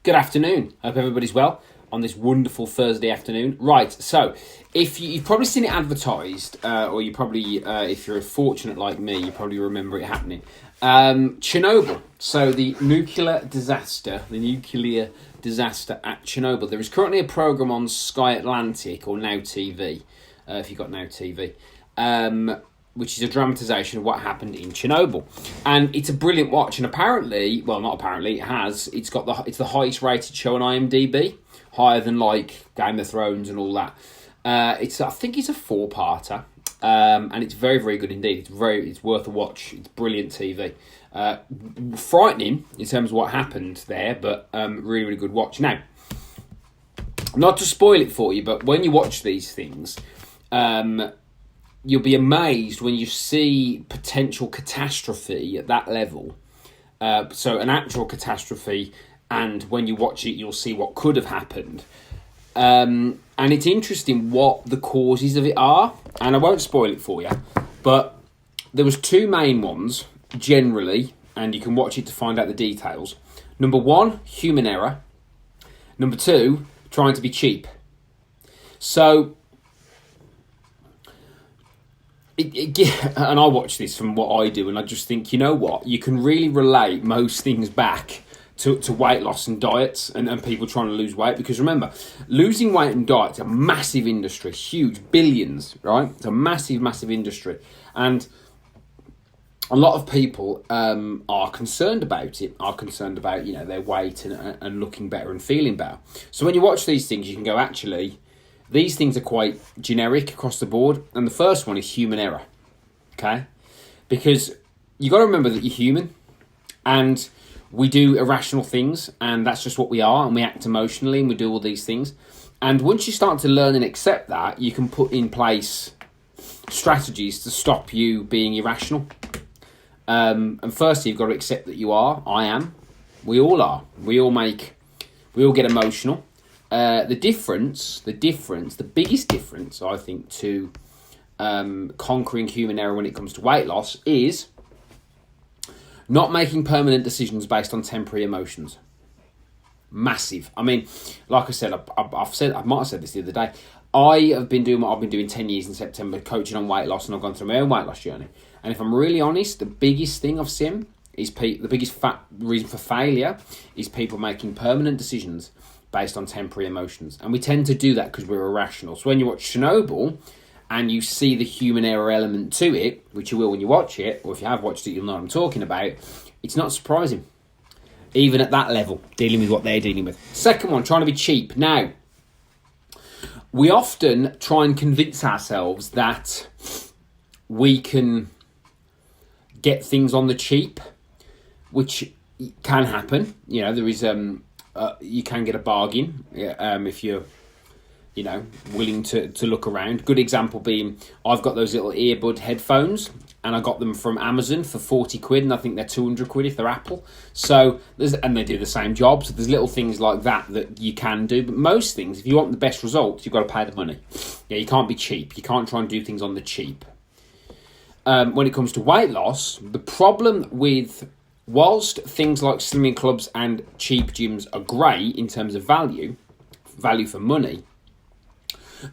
Good afternoon. Hope everybody's well on this wonderful Thursday afternoon. Right, so if you've probably seen it advertised, or you probably, if you're fortunate like me, you probably remember it happening. Chernobyl. So the nuclear disaster at Chernobyl. There is currently a programme on Sky Atlantic or Now TV, if you've got Now TV, which is a dramatisation of what happened in Chernobyl, and it's a brilliant watch. And apparently, well, not apparently, it's the highest rated show on IMDb, higher than like Game of Thrones and all that. I think it's a 4-parter, and it's very, very good indeed. It's worth a watch. It's brilliant TV. Frightening in terms of what happened there, but really, really good watch. Now, not to spoil it for you, but when you watch these things, you'll be amazed when you see potential catastrophe at that level. So an actual catastrophe, and when you watch it, you'll see what could have happened. And it's interesting what the causes of it are. And I won't spoil it for you, but there was 2 main ones, generally, and you can watch it to find out the details. Number 1, human error. Number 2, trying to be cheap. So... and I watch this from what I do, and I just think, you know what? You can really relate most things back to weight loss and diets and people trying to lose weight. Because remember, losing weight and diet's a massive industry, huge, billions, right? It's a massive, massive industry. And a lot of people are concerned about it, their weight and looking better and feeling better. So when you watch these things, you can go, actually... These things are quite generic across the board. And the first one is human error, okay? Because you got to remember that you're human and we do irrational things, and that's just what we are, and we act emotionally and we do all these things. And once you start to learn and accept that, you can put in place strategies to stop you being irrational. And firstly, you've got to accept that you are. I am. We all are. We all get emotional. The biggest difference, I think, to conquering human error when it comes to weight loss is not making permanent decisions based on temporary emotions. Massive. I mean, like I said, I might have said this the other day. I have been doing what I've been doing 10 years in September, coaching on weight loss, and I've gone through my own weight loss journey. And if I'm really honest, the biggest thing I've seen is the biggest reason for failure is people making permanent decisions based on temporary emotions. And we tend to do that because we're irrational. So when you watch Chernobyl and you see the human error element to it, which you will when you watch it, or if you have watched it, you'll know what I'm talking about, it's not surprising. Even at that level, dealing with what they're dealing with. Second one, trying to be cheap. Now, we often try and convince ourselves that we can get things on the cheap, which can happen. You know, there is... you can get a bargain if you're, willing to look around. Good example being, I've got those little earbud headphones, and I got them from Amazon for 40 quid, and I think they're 200 quid if they're Apple. So and they do the same job. So there's little things like that you can do. But most things, if you want the best results, you've got to pay the money. Yeah, you can't be cheap. You can't try and do things on the cheap. When it comes to weight loss, the problem with... Whilst things like slimming clubs and cheap gyms are great in terms of value for money,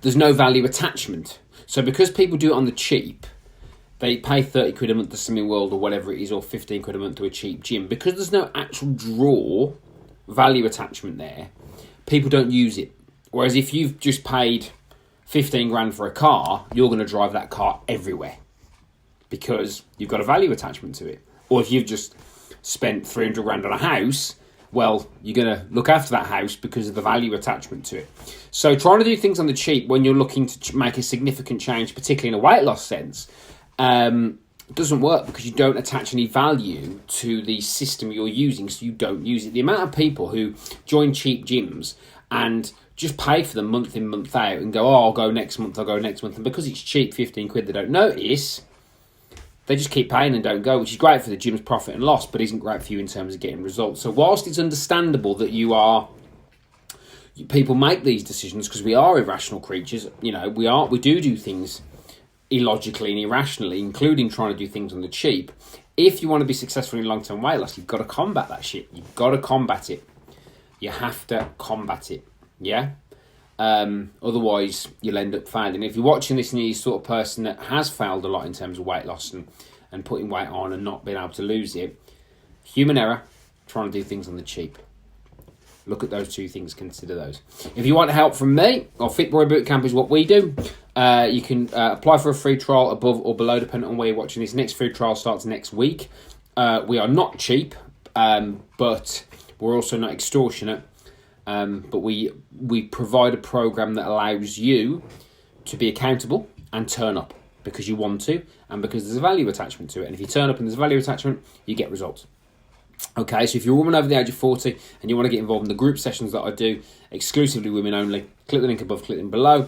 there's no value attachment. So because people do it on the cheap, they pay 30 quid a month to Slimming World or whatever it is, or 15 quid a month to a cheap gym. Because there's no actual value attachment there, people don't use it. Whereas if you've just paid 15 grand for a car, you're going to drive that car everywhere because you've got a value attachment to it. Or if you've just spent 300 grand on a house, well, you're going to look after that house because of the value attachment to it. So trying to do things on the cheap when you're looking to make a significant change, particularly in a weight loss sense, doesn't work because you don't attach any value to the system you're using, so you don't use it. The amount of people who join cheap gyms and just pay for them month in, month out and go, I'll go next month, and because it's cheap, 15 quid, they don't notice. They just keep paying and don't go, which is great for the gym's profit and loss, but isn't great for you in terms of getting results. So whilst it's understandable that people make these decisions because we are irrational creatures, we do things illogically and irrationally, including trying to do things on the cheap. If you want to be successful in long-term weight loss, you've got to combat that shit. You've got to combat it. You have to combat it, yeah? Otherwise, you'll end up failing. If you're watching this and you're the sort of person that has failed a lot in terms of weight loss and putting weight on and not being able to lose it, human error, trying to do things on the cheap. Look at those two things, consider those. If you want help from me, or Fit Boy Bootcamp is what we do, you can apply for a free trial above or below, depending on where you're watching this. Next free trial starts next week. We are not cheap, but we're also not extortionate. But we provide a program that allows you to be accountable and turn up because you want to and because there's a value attachment to it. And if you turn up and there's a value attachment, you get results. Okay, so if you're a woman over the age of 40 and you want to get involved in the group sessions that I do, exclusively women only, click the link above, click the link below.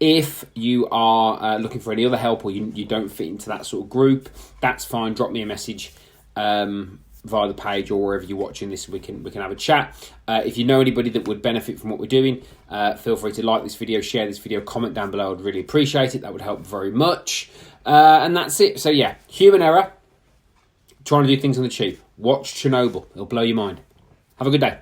If you are looking for any other help or you don't fit into that sort of group, that's fine. Drop me a message via the page or wherever you're watching this. We can have a chat. If you know anybody that would benefit from what we're doing, feel free to like this video, share this video, comment down below. I'd really appreciate it. That would help very much. And that's it. So yeah, human error, trying to do things on the cheap. Watch Chernobyl. It'll blow your mind. Have a good day.